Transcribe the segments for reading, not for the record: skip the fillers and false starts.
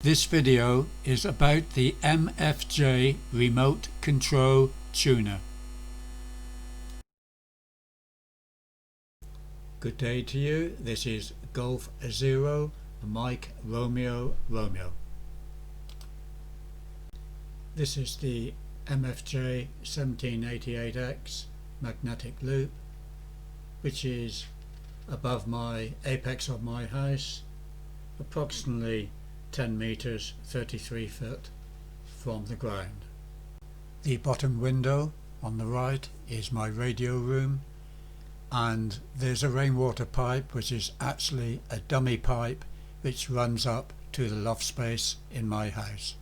This video is about the Mfj remote control tuner. Good day to you. This is Golf 0 Mike Romeo Romeo. This is the Mfj 1788X magnetic loop, which is above my apex of my house, approximately 10 meters 33 foot from the ground. The bottom window on the right is my radio room, and there's a rainwater pipe which is actually a dummy pipe which runs up to the loft space in my house.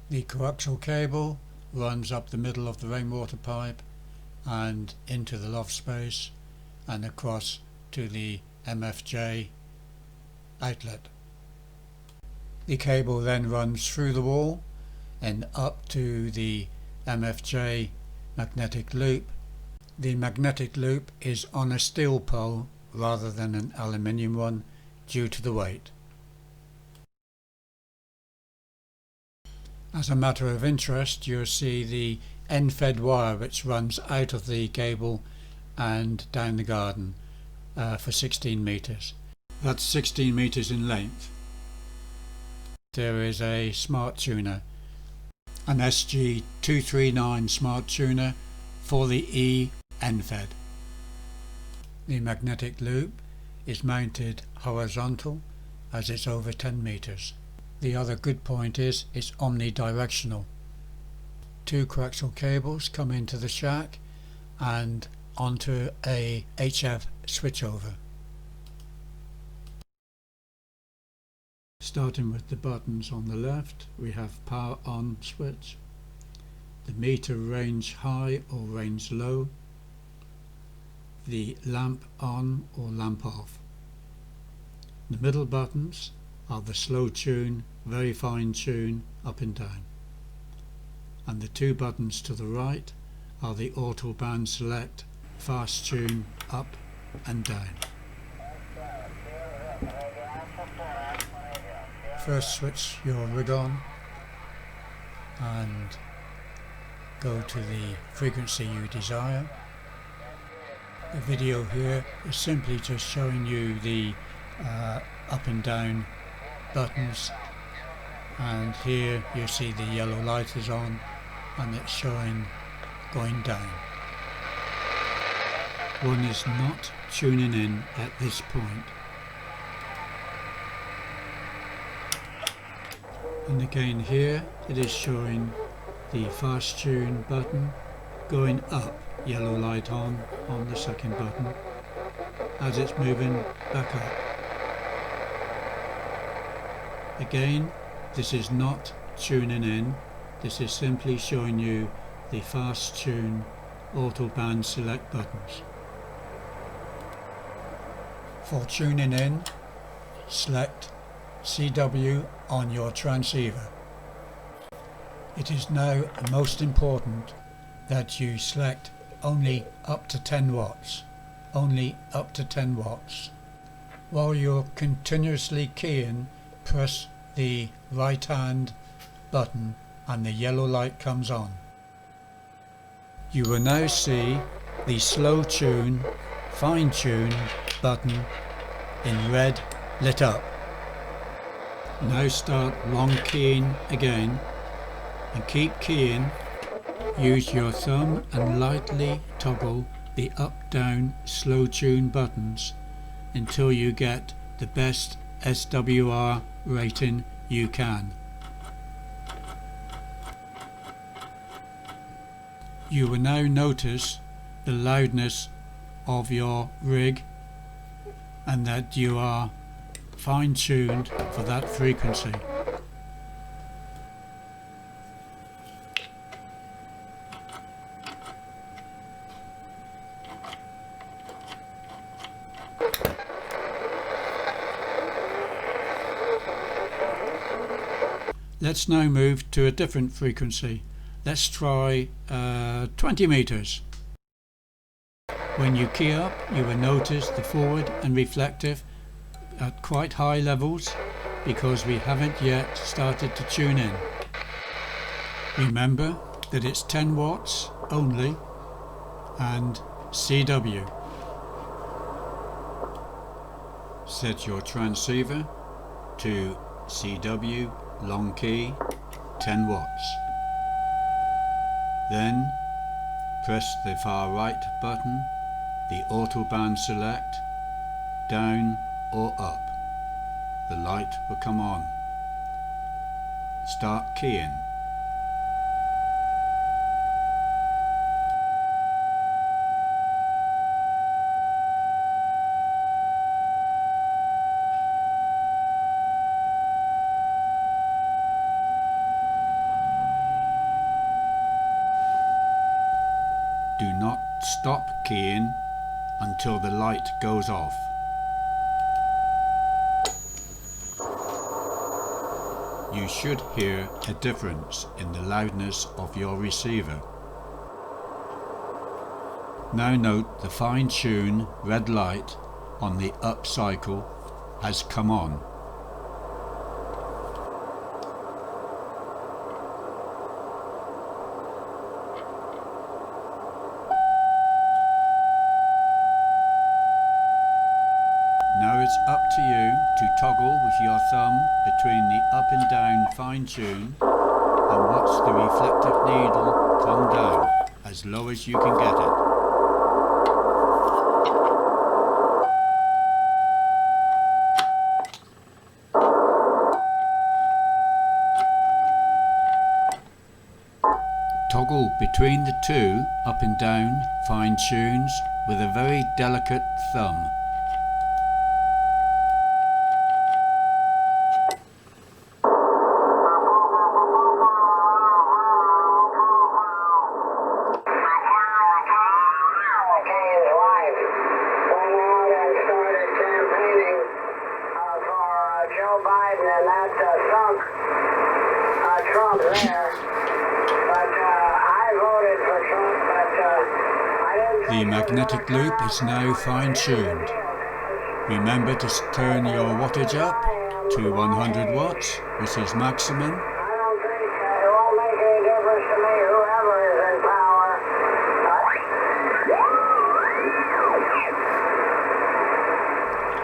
The coaxial cable runs up the middle of the rainwater pipe and into the loft space and across to the Mfj outlet. The cable then runs through the wall and up to the Mfj magnetic loop. The magnetic loop is on a steel pole rather than an aluminium one due to the weight. As a matter of interest, you'll see the end-fed wire which runs out of the cable and down the garden for 16 meters. That's 16 meters in length. There is a smart tuner, an SG239 smart tuner for the E end-fed. The magnetic loop is mounted horizontal as it's over 10 meters. The other good point is it's omnidirectional. Two coaxial cables come into the shack and onto a HF switchover. Starting with the buttons on the left, we have power on switch, the meter range high or range low, the lamp on or lamp off. The middle buttons are the slow tune, very fine tune, up and down. And the two buttons to the right are the auto band select, fast tune, up and down. First switch your rig on and go to the frequency you desire. The video here is simply just showing you the up and down buttons, and here you see the yellow light is on and it's showing going down. One is not tuning in at this point. And again here it is showing the fast tune button going up, yellow light on the second button as it's moving back up. Again, this is not tuning in, this is simply showing you the fast tune auto band select buttons. For tuning in, select CW on your transceiver. It is now most important that you select only up to 10 watts. Only up to 10 watts. While you're continuously keying, press the right hand button and the yellow light comes on. You will now see the slow tune, fine tune button in red lit up. Now start long keying again and keep keying. Use your thumb and lightly toggle the up down slow tune buttons until you get the best SWR rating you can. You will now notice the loudness of your rig and that you are fine-tuned for that frequency. Let's now move to a different frequency. Let's try 20 meters. When you key up, you will notice the forward and reflective at quite high levels because we haven't yet started to tune in. Remember that it's 10 watts only and CW. Set your transceiver to CW long key 10 watts. Then press the far right button, the autoband select, down or up. The light will come on. Start keying. Do not stop keying until the light goes off. You should hear a difference in the loudness of your receiver. Now note the fine-tune red light on the up cycle has come on. Now it's up to you to toggle with your thumb between the up and down fine tune and watch the reflective needle come down as low as you can get it. Toggle between the two up and down fine tunes with a very delicate thumb. Trump there, but I voted for Trump, but I didn't. The magnetic loop is now fine-tuned. Remember to turn your wattage up to 100 watts, which is maximum. I don't think it won't make any difference to me, whoever is in power.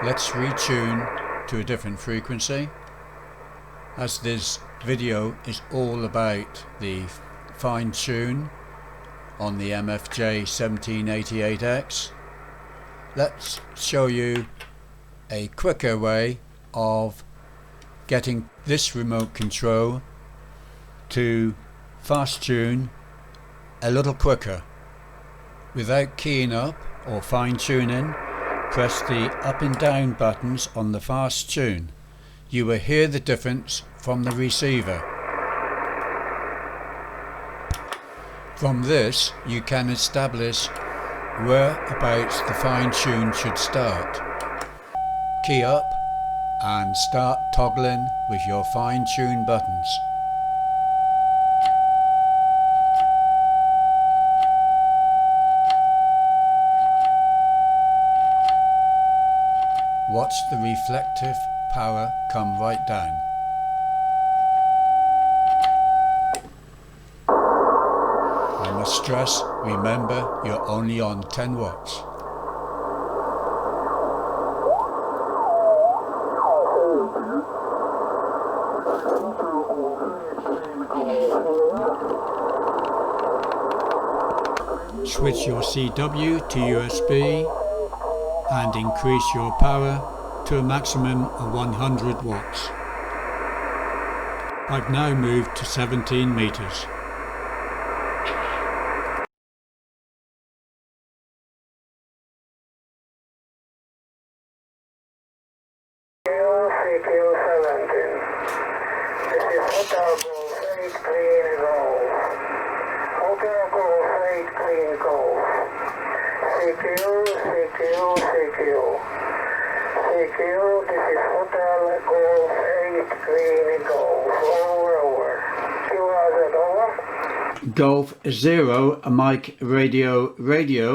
Let's retune to a different frequency. As this video is all about the fine tune on the Mfj 1788X, let's show you a quicker way of getting this remote control to fast tune a little quicker. Without keying up or fine tuning, press the up and down buttons on the fast tune. You will hear the difference from the receiver. From this, you can establish whereabouts the fine tune should start. Key up and start toggling with your fine tune buttons. Watch the reflective power come right down. I must stress, remember, you're only on 10 watts. Switch your CW to USB and increase your power to a maximum of 100 watts. I've now moved to 17 meters. CQ 17. This is Hotel Golf 8 Clean Golf. Hotel Golf 8 Clean Golf. CQ, CQ, CQ. CQ, this is Hotel Golf 8 Clean Golf. Over. Q has it over. Golf 0, Mike Radio. Mike Golf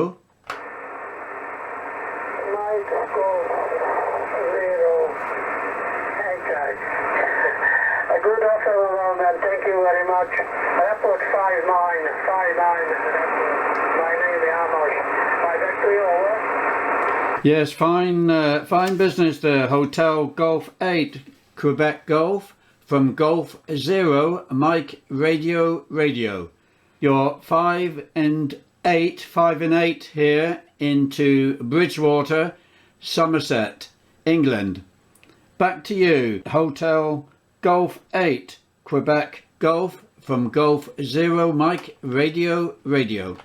0. Exact. very much. Airport 5959. My name is Amos. Back to you, over. Yes, fine business there. Hotel Golf 8, Quebec Golf, from Golf 0, Mike Radio. You're 5 and 8 here into Bridgewater, Somerset, England. Back to you. Hotel Golf 8, Quebec Golf, from Golf 0, Mike Radio. Roger, man.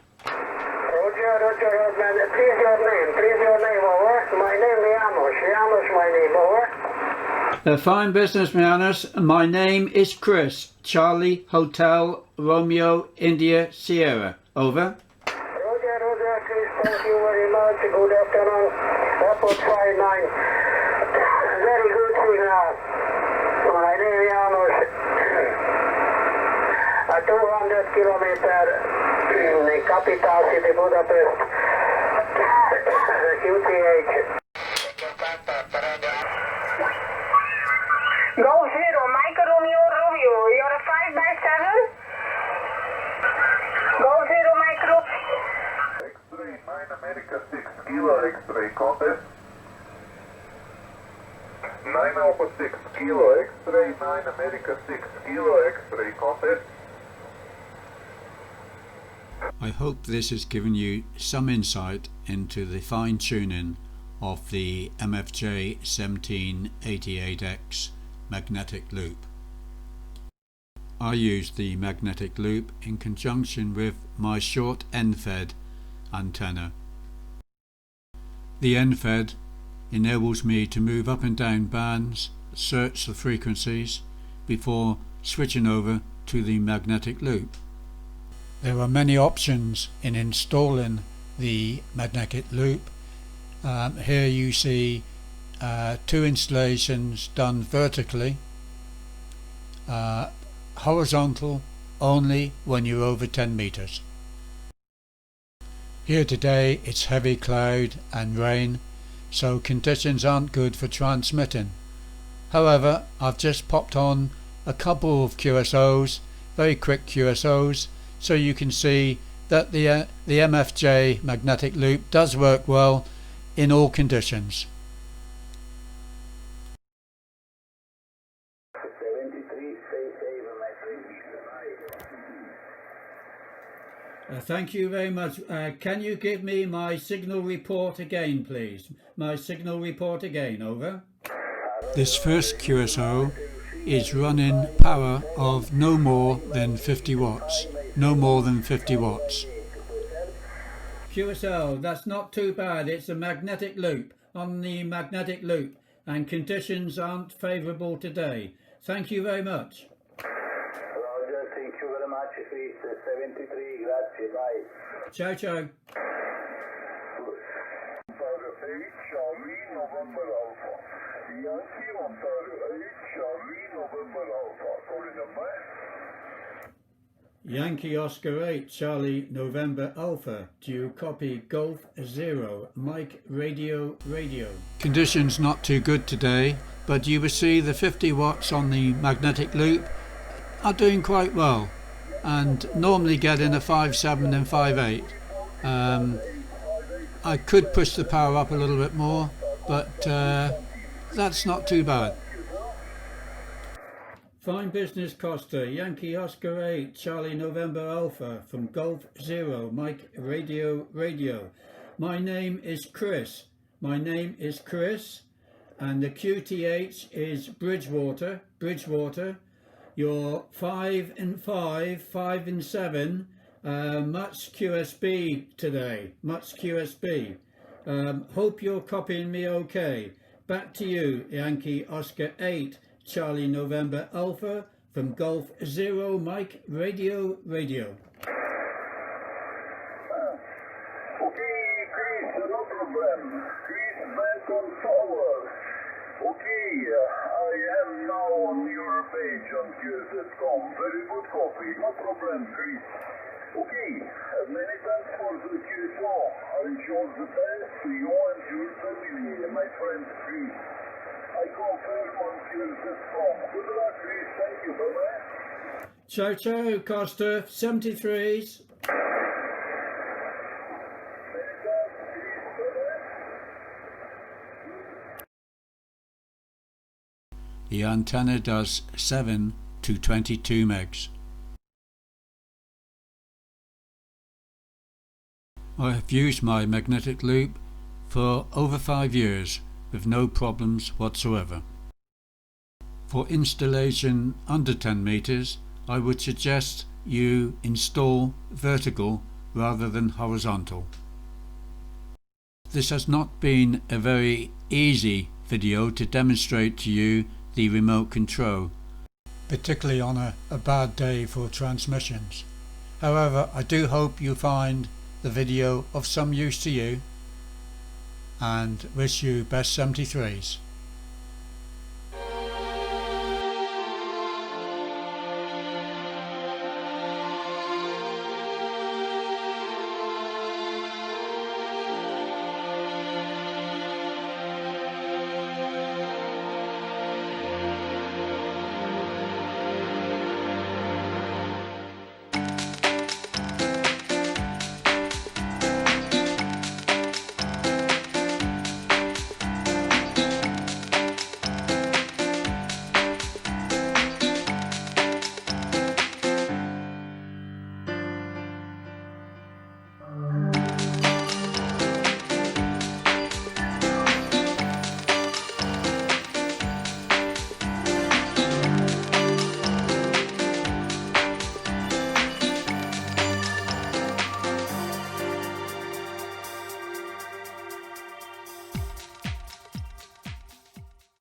Please your name, over. My name is Amos. Amos, my name, over. Fine business, Mianos. My name is Chris. Charlie Hotel Romeo India Sierra. Over. Roger, Chris. Thank you very much. Good afternoon. Airport 59. Very good signal. My name is Amos. 200 kilometer the capital city Budapest. QTH. Go 0, Mike Romeo, you're a 5x7? Go 0, Mike Romeo. X-ray 9 America 6 Kilo X-ray contest. 9 Alpha 6 Kilo X-ray 9 America 6 Kilo X-ray contest. I hope this has given you some insight into the fine-tuning of the Mfj 1788X magnetic loop. I used the magnetic loop in conjunction with my short end-fed antenna. The end-fed enables me to move up and down bands, search the frequencies before switching over to the magnetic loop. There are many options in installing the magnetic loop. Here you see 2 installations done vertically, horizontal only when you're over 10 meters. Here today it's heavy cloud and rain, so conditions aren't good for transmitting. However, I've just popped on a couple of QSOs, very quick QSOs, so you can see that the MFJ magnetic loop does work well in all conditions. 73, stay safe, my friend. Thank you very much. Can you give me my signal report again, please? My signal report again, over. This first QSO is running power of no more than 50 watts. No more than 50 watts. QSL, that's not too bad. It's a magnetic loop, on the magnetic loop, and conditions aren't favourable today. Thank you very much. Roger, thank you very much. It's 73, grazie, bye. Ciao, ciao. Yankee Oscar 8, Charlie November Alpha. Do you copy Golf 0, Mike Radio. Conditions not too good today, but you will see the 50 watts on the magnetic loop are doing quite well, and normally getting a 5.7 and 5.8. I could push the power up a little bit more, but that's not too bad. Fine business, Costa. Yankee Oscar 8, Charlie November Alpha, from Golf 0, Mike Radio. My name is Chris. And the QTH is Bridgewater. You're 5 and 5, 5 and 7. Much QSB today. Hope you're copying me okay. Back to you, Yankee Oscar 8, Charlie November Alpha, from Golf 0, Mike Radio. Okay, Chris, no problem. Chris, back on forward. Okay, I am now on your page on QS.com. Very good copy, no problem, Chris. Okay, many thanks for the QSO. I wish all the best to you and your family, my friend Chris. I confirm on QS.com. Good luck, Chris. Thank you. Bye-bye. Ciao ciao Costa, 73s. The antenna does 7 to 22 megs. I have used my magnetic loop for over 5 years with no problems whatsoever. For installation under 10 meters, I would suggest you install vertical rather than horizontal. This has not been a very easy video to demonstrate to you the remote control, particularly on a bad day for transmissions. However, I do hope you find the video of some use to you and wish you best 73s.